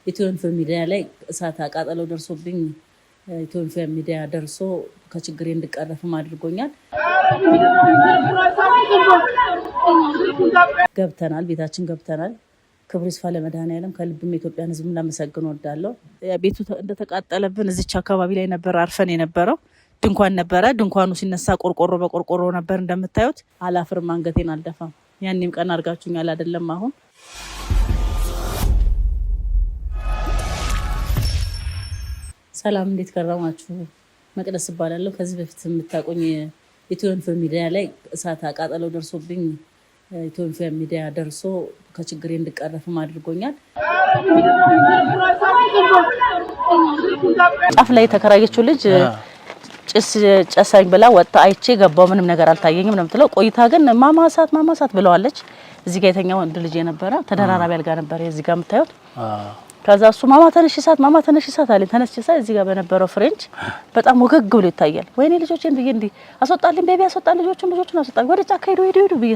ኢትዮንፍ ሚዲያ ላይ እሳት አቃጠሎ ደርሶብኝ ኢትዮንፍ ሚዲያ ደርሶ ከችግሬ እንድቀረፍም አድርጎኛል። ገብተናል፣ ቤታችን ገብተናል። ክብሩ ይስፋ ለመድኃኔዓለም። ከልብም የኢትዮጵያን ሕዝብ ላመሰግን ወዳለሁ። ቤቱ እንደተቃጠለብን እዚች አካባቢ ላይ ነበር አርፈን የነበረው። ድንኳን ነበረ። ድንኳኑ ሲነሳ ቆርቆሮ በቆርቆሮ ነበር እንደምታዩት። አላፍርም፣ አንገቴን አልደፋም። ያኔም ቀን አድርጋችሁኛል አይደለም? አሁን ሰላም፣ እንዴት ከረማችሁ? መቅደስ እባላለሁ። ከዚህ በፊት የምታውቁኝ ኢትዮንፍ ሚዲያ ላይ እሳት አቃጠለው ደርሶብኝ ኢትዮንፍ ሚዲያ ደርሶ ከችግሬ እንድቀረፍም አድርጎኛል። ጫፍ ላይ የተከራየችው ልጅ ጭስ ጨሳኝ ብላ ወጣ አይቼ ገባው። ምንም ነገር አልታየኝም ነው የምትለው። ቆይታ ግን ማማሳት ብለዋለች። እዚህ ጋር የተኛው ወንድ ልጅ የነበረ ተደራራቢ አልጋ ነበር እዚህ ጋር የምታዩት። ከዛ እሱ ማማ ተነሽ እሳት አለኝ። ተነስቼ ሳይ እዚህ ጋር በነበረው ፍሬንች በጣም ወገግ ብሎ ይታያል። ወይኔ ልጆቼን ብዬ እንዲህ አስወጣልኝ፣ ቤቢ አስወጣልኝ፣ ልጆቹን አስወጣልኝ፣ ወደ ጫካ ሄዱ ብዬ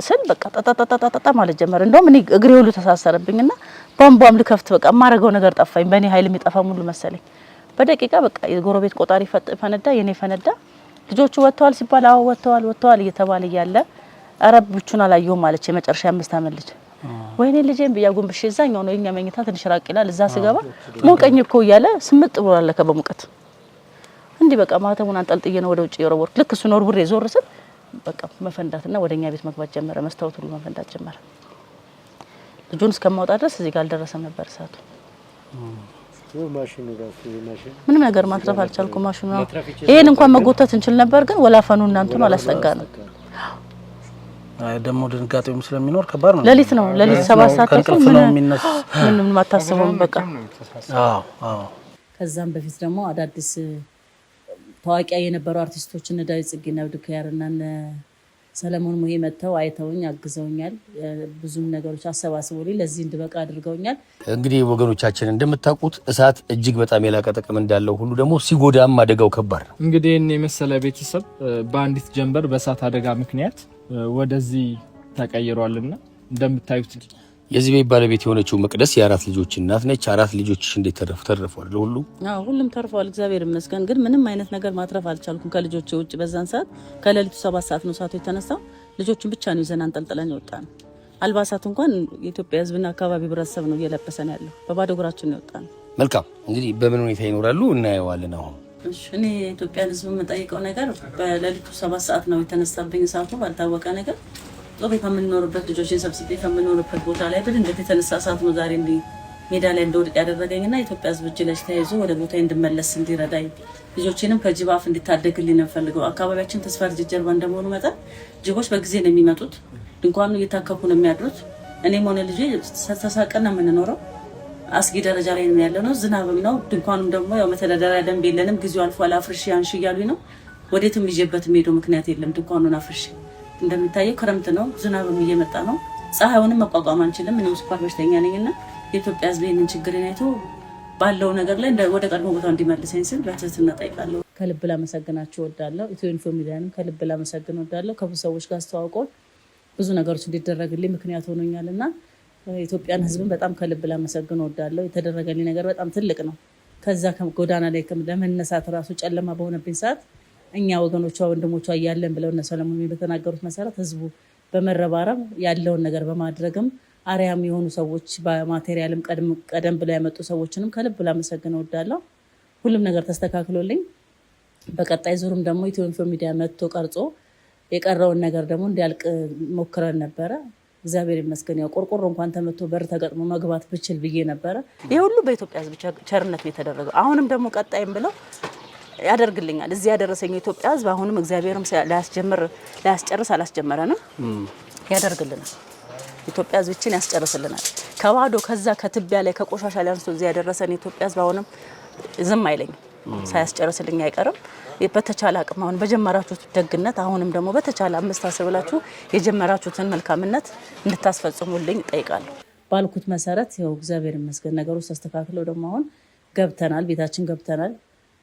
ስል በቃ ጣጣጣጣጣ ማለት ጀመረ። እንደውም እኔ እግሬ ሁሉ ተሳሰረብኝና ቧንቧም ልከፍት በቃ የማደርገው ነገር ጠፋኝ። በእኔ ኃይል የሚጠፋም ሁሉ መሰለኝ። በደቂቃ በቃ የጎረቤት ቆጣሪ ፈነዳ፣ የኔ ፈነዳ። ልጆቹ ወጥተዋል ሲባል አዎ ወጥተዋል እየተባለ እያለ አረብ ብቻውን አላየሁም ማለች የመጨረሻ 5 ዓመት ልጅ። ወይኔ ልጄን ብያጉንብሽ እዛኛው ነው የኛ መኝታ ትንሽ ራቅ ይላል። እዛ ስገባ ሞቀኝ እኮ እያለ ስምጥ ብሏል ከበሙቀት እንዲህ በቃ ማተሙን አንጠልጥዬ ነው ወደ ውጭ የወረወርኩ። ልክ እሱ ኖር ብሬ ዞር ስል በቃ መፈንዳትና ወደኛ ቤት መግባት ጀመረ። መስታወት ሁሉ መፈንዳት ጀመረ። ልጁን እስከማውጣ ድረስ እዚህ ጋር አልደረሰም ነበር እሳቱ። ምንም ነገር ማትረፍ አልቻልኩም። ማሽኑ ይሄን እንኳን መጎተት እንችል ነበር፣ ግን ወላፈኑ እናንተ ነው አላስጠጋንም። ደግሞ ድንጋጤውም ስለሚኖር ከባድ ነው። ሌሊት 7 ሰዓት ነው ምንም ማታስበው በቃ። አዎ። ከዛም በፊት ደግሞ አዳዲስ ታዋቂ የነበሩ አርቲስቶች እነ ዳዊት ጽጌና ብዱካያርና ሰለሞን ሙሄ መተው አይተውኝ አግዘውኛል። ብዙም ነገሮች አሰባስበውልኝ ለዚህ እንድበቃ አድርገውኛል። እንግዲህ ወገኖቻችን እንደምታውቁት እሳት እጅግ በጣም የላቀ ጥቅም እንዳለው ሁሉ ደግሞ ሲጎዳም አደጋው ከባድ ነው። እንግዲህ እኔ የመሰለ ቤተሰብ በአንዲት ጀንበር በእሳት አደጋ ምክንያት ወደዚህ ተቀይሯልና እንደምታዩት የዚህ ቤት ባለቤት የሆነችው መቅደስ የ4 ልጆች እናት ነች። 4 ልጆችሽ እንዴት ተረፈዋል? ሁሉም ተርፈዋል፣ እግዚአብሔር ይመስገን። ግን ምንም አይነት ነገር ማትረፍ አልቻልኩም ከልጆች ውጭ። በዛን ሰዓት ከሌሊቱ 7 ሰዓት ነው እሳቱ የተነሳው። ልጆቹን ብቻ ነው ይዘን አንጠልጥለን የወጣን። አልባሳት እንኳን የኢትዮጵያ ሕዝብና አካባቢ ህብረተሰብ ነው እየለበሰን ያለው። በባዶ እግራችን ነው የወጣን። መልካም፣ እንግዲህ በምን ሁኔታ ይኖራሉ እናየዋለን። አሁን እኔ የኢትዮጵያን ሕዝብ የምጠይቀው ነገር በሌሊቱ 7 ሰዓት ነው የተነሳብኝ እሳቱ ባልታወቀ ነገር። ጦቤ ከምንኖርበት ልጆችን ሰብስቤ ከምንኖርበት ቦታ ላይ በድንገት የተነሳ እሳት ነው ዛሬ እንዲህ ሜዳ ላይ እንደወድቅ ያደረገኝና ኢትዮጵያ ሕዝብ እጅ ላይ ተያይዞ ወደ ቦታዬ እንድመለስ እንዲረዳኝ ልጆቼንም ከጅብ አፍ እንዲታደግልኝ ነው ፈልገው። አካባቢያችን ተስፋ ልጅ ጀርባ እንደመሆኑ መጠን ጅቦች በጊዜ ነው የሚመጡት። ድንኳኑ እየታከኩ ነው የሚያድሩት። እኔም ሆነ ልጄ ተሳቀን ነው የምንኖረው። አስጊ ደረጃ ላይ ነው ያለነው። ዝናብም ነው። ድንኳኑም ደግሞ ያው መተዳደሪያ ደንብ የለንም። ጊዜው አልፏል። አፍርሽ አንሺ እያሉኝ ነው። ወዴትም ይዤበት የምሄደው ምክንያት የለም። ድንኳኑን አፍርሽ እንደምታየው ክረምት ነው። ዝናብም እየመጣ ነው። ፀሐዩንም መቋቋም አንችልም። እኔም ስኳር በሽተኛ ነኝና የኢትዮጵያ ሕዝብ ይህንን ችግርን አይቶ ባለው ነገር ላይ ወደ ቀድሞ ቦታ እንዲመልሰኝ ስል በትህትና እጠይቃለሁ። ከልብ ላመሰግናችሁ እወዳለሁ። ኢትዮንፍ ሚዲያንም ከልብ ላመሰግን እወዳለሁ። ከብዙ ሰዎች ጋር አስተዋውቆን ብዙ ነገሮች እንዲደረግልኝ ምክንያት ሆኖኛልና ኢትዮጵያን ሕዝብን በጣም ከልብ ላመሰግን እወዳለሁ። የተደረገልኝ ነገር በጣም ትልቅ ነው። ከዛ ጎዳና ላይ ለመነሳት ራሱ ጨለማ በሆነብኝ ሰዓት እኛ ወገኖቿ ወንድሞቿ እያለን ብለው እነ ሰለሞን በተናገሩት መሰረት ህዝቡ በመረባረብ ያለውን ነገር በማድረግም አርያም የሆኑ ሰዎች በማቴሪያልም ቀደም ብለው ያመጡ ሰዎችንም ከልብ ላመሰግን እወዳለሁ። ሁሉም ነገር ተስተካክሎልኝ በቀጣይ ዙርም ደግሞ ኢትዮንፍ ሚዲያ መጥቶ ቀርጾ የቀረውን ነገር ደግሞ እንዲያልቅ ሞክረን ነበረ። እግዚአብሔር ይመስገን። ያው ቆርቆሮ እንኳን ተመቶ በር ተገጥሞ መግባት ብችል ብዬ ነበረ። ይሄ ሁሉ በኢትዮጵያ ሕዝብ ቸርነት የተደረገው አሁንም ደግሞ ቀጣይም ብለው ያደርግልኛል። እዚህ ያደረሰኝ የኢትዮጵያ ሕዝብ አሁንም እግዚአብሔርም ላያስጨርስ አላስጀመረንም፣ ያደርግልናል። ኢትዮጵያ ሕዝብችን ያስጨርስልናል። ከባዶ ከዛ ከትቢያ ላይ ከቆሻሻ ላይ አንስቶ እዚህ ያደረሰን የኢትዮጵያ ሕዝብ አሁንም ዝም አይለኝም፣ ሳያስጨርስልኝ አይቀርም። በተቻለ አቅም አሁን በጀመራችሁት ደግነት አሁንም ደግሞ በተቻለ 5-10 ብላችሁ የጀመራችሁትን መልካምነት እንድታስፈጽሙልኝ እጠይቃለሁ። ባልኩት መሰረት ያው እግዚአብሔር ይመስገን ነገሮች ተስተካክለው ደግሞ አሁን ገብተናል፣ ቤታችን ገብተናል።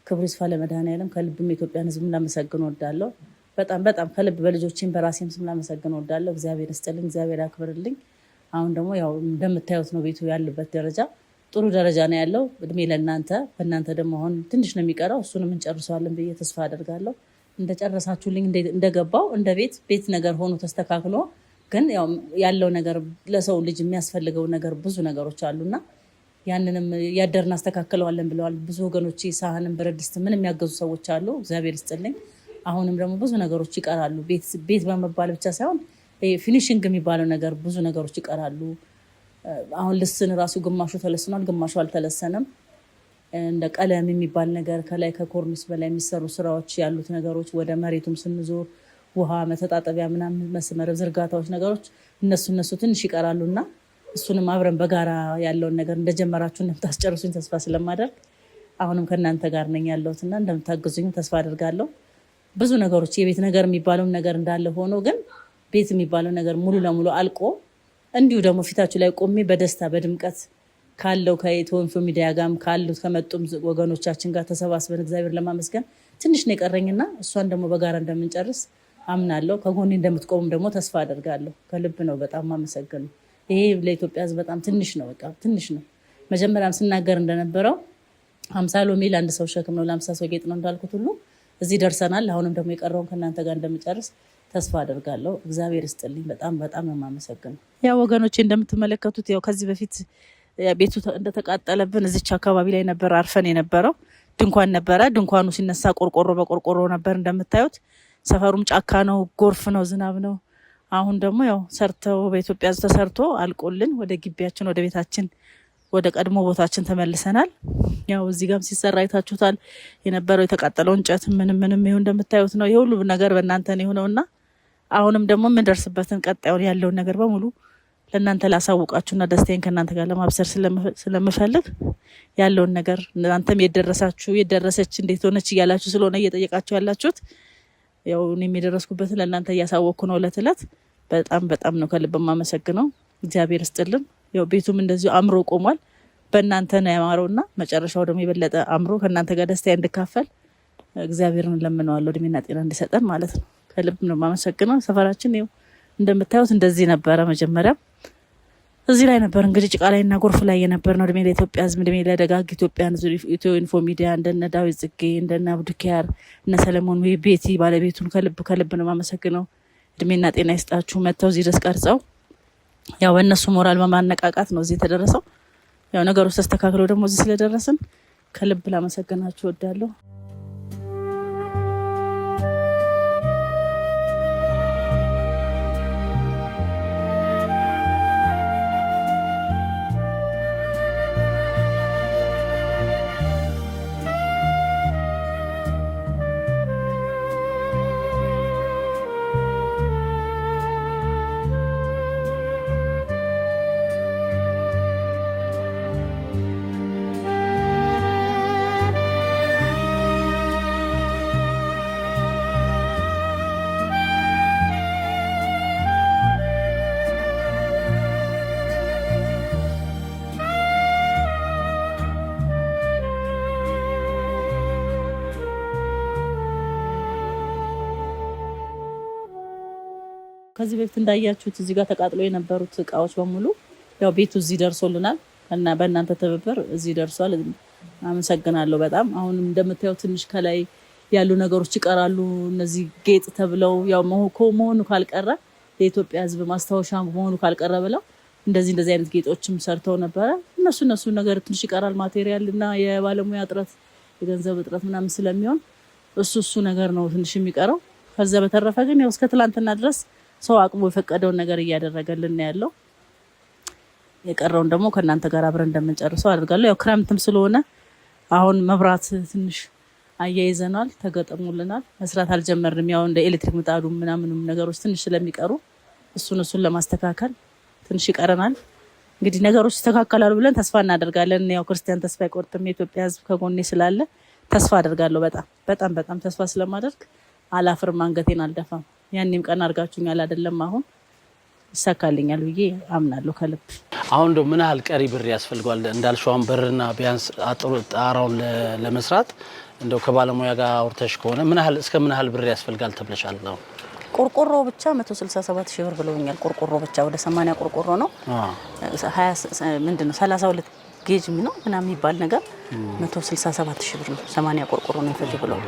ክብሩ ይስፋ ለመድኃኔዓለም። ከልብም የኢትዮጵያን ሕዝብ ላመሰግን እወዳለሁ። በጣም ከልብ በልጆቼም በራሴም ስም ላመሰግን እወዳለሁ። እግዚአብሔር ይስጥልኝ፣ እግዚአብሔር ያክብርልኝ። አሁን ደግሞ ያው እንደምታዩት ነው ቤቱ ያለበት ደረጃ። ጥሩ ደረጃ ነው ያለው። እድሜ ለእናንተ በእናንተ ደግሞ አሁን ትንሽ ነው የሚቀረው እሱንም እንጨርሰዋለን ብዬ ተስፋ አደርጋለሁ። እንደጨረሳችሁልኝ እንደገባው እንደ ቤት ነገር ሆኖ ተስተካክሎ ግን ያለው ነገር ለሰው ልጅ የሚያስፈልገው ነገር ብዙ ነገሮች አሉና ያንንም ያደርና አስተካክለዋለን ብለዋል ብዙ ወገኖች። ሳህንም ብረት ድስት ምን የሚያገዙ ሰዎች አሉ። እግዚአብሔር ይስጥልኝ። አሁንም ደግሞ ብዙ ነገሮች ይቀራሉ። ቤት በመባል ብቻ ሳይሆን ፊኒሺንግ የሚባለው ነገር ብዙ ነገሮች ይቀራሉ። አሁን ልስን ራሱ ግማሹ ተለስኗል፣ ግማሹ አልተለሰነም። እንደ ቀለም የሚባል ነገር ከላይ ከኮርኒስ በላይ የሚሰሩ ስራዎች ያሉት ነገሮች ወደ መሬቱም ስንዞር ውሃ መተጣጠቢያ ምናምን መስመር ዝርጋታዎች ነገሮች እነሱ ትንሽ ይቀራሉና እሱንም አብረን በጋራ ያለውን ነገር እንደጀመራችሁ እንደምታስጨርሱኝ ተስፋ ስለማደርግ አሁንም ከእናንተ ጋር ነኝ ያለሁትና እንደምታግዙኝ ተስፋ አደርጋለሁ። ብዙ ነገሮች የቤት ነገር የሚባለው ነገር እንዳለ ሆኖ ግን ቤት የሚባለው ነገር ሙሉ ለሙሉ አልቆ እንዲሁ ደግሞ ፊታችሁ ላይ ቆሜ በደስታ በድምቀት ካለው ከኢትዮ ኢንፎ ሚዲያ ጋርም ካሉት ከመጡም ወገኖቻችን ጋር ተሰባስበን እግዚአብሔር ለማመስገን ትንሽ ነው የቀረኝና እሷን ደግሞ በጋራ እንደምንጨርስ አምናለሁ። ከጎኔ እንደምትቆሙም ደግሞ ተስፋ አደርጋለሁ። ከልብ ነው በጣም ማመሰግነው። ይሄ ለኢትዮጵያ ሕዝብ በጣም ትንሽ ነው፣ በቃ ትንሽ ነው። መጀመሪያም ስናገር እንደነበረው 50 ሎሚ ለአንድ ሰው ሸክም ነው ለ50 ሰው ጌጥ ነው እንዳልኩት ሁሉ እዚህ ደርሰናል። አሁንም ደግሞ የቀረውን ከእናንተ ጋር እንደምጨርስ ተስፋ አደርጋለሁ። እግዚአብሔር ይስጥልኝ። በጣም በጣም ነው የማመሰግነው። ያው ወገኖቼ እንደምትመለከቱት ያው ከዚህ በፊት ቤቱ እንደተቃጠለብን እዚች አካባቢ ላይ ነበር አርፈን የነበረው። ድንኳን ነበረ። ድንኳኑ ሲነሳ ቆርቆሮ በቆርቆሮ ነበር እንደምታዩት። ሰፈሩም ጫካ ነው፣ ጎርፍ ነው፣ ዝናብ ነው። አሁን ደግሞ ያው ሰርተው በኢትዮጵያ ተሰርቶ አልቆልን ወደ ግቢያችን ወደ ቤታችን ወደ ቀድሞ ቦታችን ተመልሰናል። ያው እዚህ ጋርም ሲሰራ አይታችሁታል የነበረው የተቃጠለው እንጨት ምንም ይሁን እንደምታዩት ነው። የሁሉ ነገር በእናንተ ነው የሆነውና አሁንም ደግሞ የምንደርስበትን ቀጣዩን ያለውን ነገር በሙሉ ለእናንተ ላሳውቃችሁና ደስታዬን ከእናንተ ጋር ለማብሰር ስለምፈልግ ያለውን ነገር እናንተም የደረሰች እንዴት ሆነች እያላችሁ ስለሆነ እየጠየቃችሁ ያላችሁት ያው እኔም የደረስኩበትን ለእናንተ እያሳወቅኩ ነው ዕለት ዕለት። በጣም ነው ከልብ የማመሰግነው። እግዚአብሔር ይስጥልን። ያው ቤቱም እንደዚሁ አምሮ ቆሟል። በእናንተ ነው ያማረውና መጨረሻው ደግሞ የበለጠ አምሮ ከእናንተ ጋር ደስታዬን እንድካፈል እግዚአብሔርን ለምነዋለሁ እድሜና ጤና እንዲሰጠን ማለት ነው። ከልብ ነው የማመሰግነው። ሰፈራችን ይኸው እንደምታዩት እንደዚህ ነበረ። መጀመሪያ እዚህ ላይ ነበር እንግዲህ ጭቃ ላይና ጎርፍ ላይ የነበር ነው። እድሜ ለኢትዮጵያ ሕዝብ፣ እድሜ ለደጋግ ኢትዮጵያን፣ ኢትዮ ኢንፎ ሚዲያ እንደነ ዳዊት ጽጌ እንደነ አብዱኪያር እነ ሰለሞን ቤቲ ባለቤቱን ከልብ ነው የማመሰግነው። እድሜና ጤና ይስጣችሁ። መተው እዚህ ድረስ ቀርጸው ያው በእነሱ ሞራል በማነቃቃት ነው እዚህ የተደረሰው። ያው ነገሮች ተስተካክለው ደግሞ እዚህ ስለደረስን ከልብ ላመሰግናችሁ እወዳለሁ። ከዚህ በፊት እንዳያችሁት እዚህ ጋር ተቃጥሎ የነበሩት እቃዎች በሙሉ ያው ቤቱ እዚህ ደርሶልናል እና በእናንተ ትብብር እዚህ ደርሷል። አመሰግናለሁ በጣም። አሁንም እንደምታዩት ትንሽ ከላይ ያሉ ነገሮች ይቀራሉ። እነዚህ ጌጥ ተብለው ያው መሆኑ ካልቀረ የኢትዮጵያ ሕዝብ ማስታወሻ መሆኑ ካልቀረ ብለው እንደዚህ አይነት ጌጦችም ሰርተው ነበረ። እነሱ ነገር ትንሽ ይቀራል። ማቴሪያል እና የባለሙያ እጥረት የገንዘብ እጥረት ምናምን ስለሚሆን እሱ ነገር ነው ትንሽ የሚቀረው። ከዛ በተረፈ ግን ያው እስከ ትላንትና ድረስ ሰው አቅሙ የፈቀደውን ነገር እያደረገልን ያለው። የቀረውን ደግሞ ከእናንተ ጋር አብረን እንደምንጨርሰው አድርጋለሁ። ያው ክረምትም ስለሆነ አሁን መብራት ትንሽ አያይዘናል፣ ተገጠሙልናል። መስራት አልጀመርንም። ያው እንደ ኤሌክትሪክ ምጣዱ ምናምንም ነገሮች ትንሽ ስለሚቀሩ እሱን ለማስተካከል ትንሽ ይቀረናል። እንግዲህ ነገሮች ይስተካከላሉ ብለን ተስፋ እናደርጋለን። ያው ክርስቲያን ተስፋ አይቆርጥም። የኢትዮጵያ ሕዝብ ከጎኔ ስላለ ተስፋ አደርጋለሁ። በጣም ተስፋ ስለማደርግ አላፍርም፣ አንገቴን አልደፋም። ያኔም ቀን አድርጋችሁኛል አይደለም፣ አሁን ይሳካልኛል ብዬ አምናለሁ ከልብ። አሁን እንደው ምን ያህል ቀሪ ብር ያስፈልጋል እንዳልሽው አሁን በርና ቢያንስ ጣራውን ለመስራት እንደው ከባለሙያ ጋር አውርተሽ ከሆነ እስከ ምን ያህል ብር ያስፈልጋል ተብለሻል? ነው ቆርቆሮ ብቻ 167 ሺህ ብር ብለውኛል። ቆርቆሮ ብቻ ወደ 80 ቆርቆሮ ነው። 20 32 ጌጅ ነው ምናምን የሚባል ነገር 167 ሺህ ብር ነው። 80 ቆርቆሮ ነው የፈጀው ብለው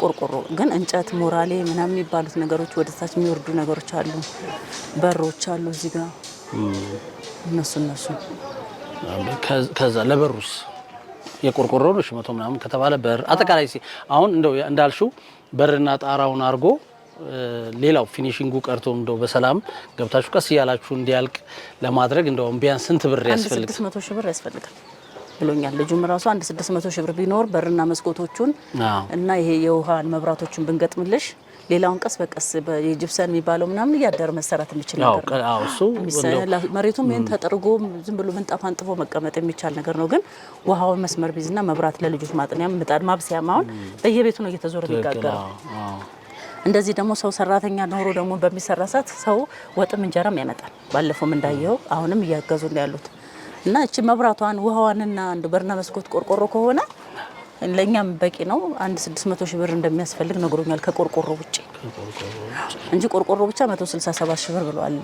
ቆርቆሮ ግን እንጨት ሞራሌ ምናምን የሚባሉት ነገሮች ወደ ታች የሚወርዱ ነገሮች አሉ፣ በሮች አሉ እዚህ ጋር እነሱ ከዛ ለበሩስ የቆርቆሮ ነው 100 ምናምን ከተባለ በር አጠቃላይ አሁን እንደው እንዳልሽው በርና ጣራውን አርጎ ሌላው ፊኒሺንጉ ቀርቶ እንደው በሰላም ገብታችሁ ቀስ ያላችሁ እንዲያልቅ ለማድረግ እንደው ቢያንስ ስንት ብር ያስፈልጋል? 600 ሺህ ብር ያስፈልጋል ብሎኛል ልጁም ራሱ 600 ሺህ ብር ቢኖር በርና መስኮቶቹን እና ይሄ የውሃን መብራቶቹን ብንገጥምልሽ ሌላውን ቀስ በቀስ የጂፕሰን የሚባለው ምናምን እያደረ መሰራት የሚችል ነገር ነው። አዎ እሱ መሬቱም ይሄን ተጠርጎ ዝም ብሎ ምንጣፍ አንጥፎ መቀመጥ የሚቻል ነገር ነው። ግን ውሃውን መስመር ቢዝና መብራት ለልጆች ማጥኛም ምጣድ ማብሰያም አሁን በየቤቱ ነው እየተዞረ የሚጋገረው። እንደዚህ ደግሞ ሰው ሰራተኛ ኖሮ ደግሞ በሚሰራ ሰዓት ሰው ወጥም እንጀራም ያመጣል። ባለፈውም እንዳየው አሁንም እያገዙ ያሉት እና እቺ መብራቷን ውሃዋንና አንድ በርና መስኮት ቆርቆሮ ከሆነ ለኛም በቂ ነው። 600 ሺህ ብር እንደሚያስፈልግ ነግሮኛል ከቆርቆሮ ውጪ እንጂ ቆርቆሮ ብቻ 167 ሺህ ብር ብለዋል።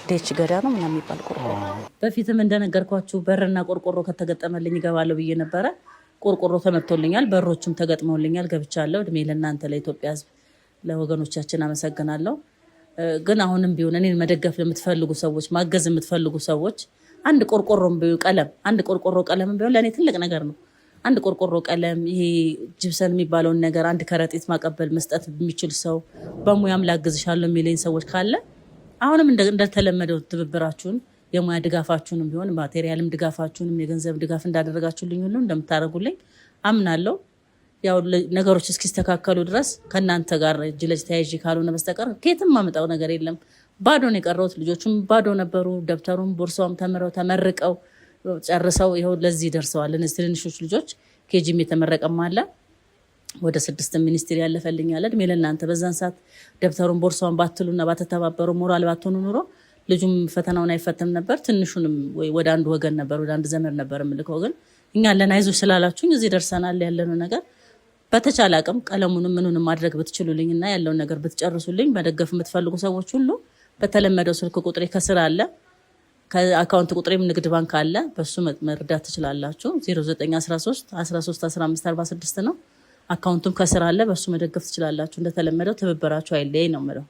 ዴች ገዳ ነው ምናምን የሚባል ቆርቆሮ። በፊትም እንደነገርኳችሁ በርና ቆርቆሮ ከተገጠመልኝ ይገባለሁ ብዬ ነበረ። ቆርቆሮ ተመቶልኛል፣ በሮችም ተገጥመውልኛል፣ ገብቻለሁ። እድሜ ለእናንተ ለኢትዮጵያ ሕዝብ ለወገኖቻችን አመሰግናለሁ። ግን አሁንም ቢሆን እኔን መደገፍ ለምትፈልጉ ሰዎች፣ ማገዝ የምትፈልጉ ሰዎች አንድ ቆርቆሮም ቢሆን ቀለም፣ አንድ ቆርቆሮ ቀለም ቢሆን ለኔ ትልቅ ነገር ነው። አንድ ቆርቆሮ ቀለም፣ ይሄ ጂፕሰን የሚባለውን ነገር አንድ ከረጢት ማቀበል መስጠት የሚችል ሰው በሙያም ላግዝሻለሁ የሚለኝ ሰዎች ካለ አሁንም እንደተለመደው ትብብራችሁን የሙያ ድጋፋችሁንም ቢሆን ማቴሪያልም ድጋፋችሁንም የገንዘብ ድጋፍ እንዳደረጋችሁልኝ ሁሉ እንደምታደርጉልኝ አምናለሁ። ያው ነገሮች እስኪስተካከሉ ድረስ ከናንተ ጋር እጅ ለእጅ ተያይዤ ካልሆነ በስተቀር ከየትም ማመጣው ነገር የለም። ባዶ ነው የቀረውት። ልጆቹም ባዶ ነበሩ። ደብተሩም ቦርሳውም ተምረው ተመርቀው ጨርሰው ይኸው ለዚህ ደርሰዋል። እነዚህ ትንንሾች ልጆች ኬጂም የተመረቀም አለ ወደ 6 ሚኒስትሪ ያለፈልኝ አለ። እድሜ ለእናንተ በዛን ሰዓት ደብተሩን ቦርሳውን ባትሉና ባተተባበሩ ሞራል ባትሆኑ ኑሮ ልጁም ፈተናውን አይፈተም ነበር። ትንሹንም ወደ አንድ ወገን ነበር ወደ አንድ ዘመድ ነበር የምልከው። ግን እኛ ለናይዞች ስላላችሁኝ እዚህ ደርሰናል። ያለነው ነገር በተቻለ አቅም ቀለሙንም ምኑንም ማድረግ ብትችሉልኝና ያለውን ነገር ብትጨርሱልኝ መደገፍ የምትፈልጉ ሰዎች ሁሉ በተለመደው ስልክ ቁጥሬ ከስር አለ፣ ከአካውንት ቁጥሬም ንግድ ባንክ አለ። በሱ መርዳት ትችላላችሁ። 0913 13 15 46 ነው። አካውንቱም ከስር አለ፣ በሱ መደገፍ ትችላላችሁ። እንደተለመደው ትብብራችሁ አይለይ ነው የምለው።